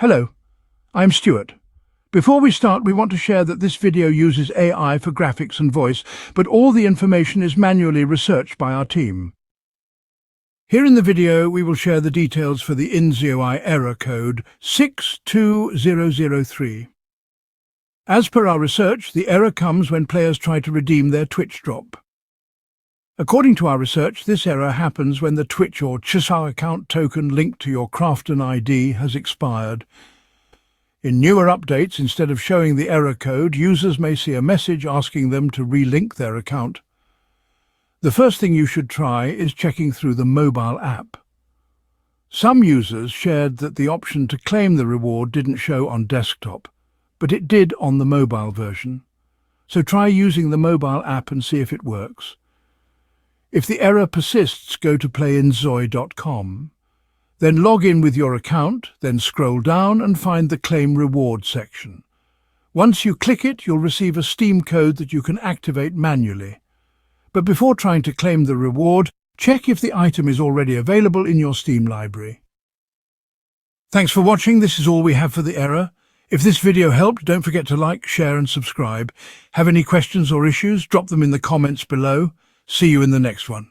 Hello, I'm Stuart. Before we start, we want to share that this video uses AI for graphics and voice, but all the information is manually researched by our team. Here in the video, we will share the details for the inZOI error code 62003. As per our research, the error comes when players try to redeem their Twitch drop. According to our research, this error happens when the Twitch or inZOI account token linked to your Crafton ID has expired. In newer updates, instead of showing the error code, users may see a message asking them to relink their account. The first thing you should try is checking through the mobile app. Some users shared that the option to claim the reward didn't show on desktop, but it did on the mobile version. So try using the mobile app and see if it works. If the error persists, go to playinzoi.com. Then log in with your account, then scroll down and find the Claim Reward section. Once you click it, you'll receive a Steam code that you can activate manually. But before trying to claim the reward, check if the item is already available in your Steam library. Thanks for watching. This is all we have for the error. If this video helped, don't forget to like, share and subscribe. Have any questions or issues? Drop them in the comments below. See you in the next one.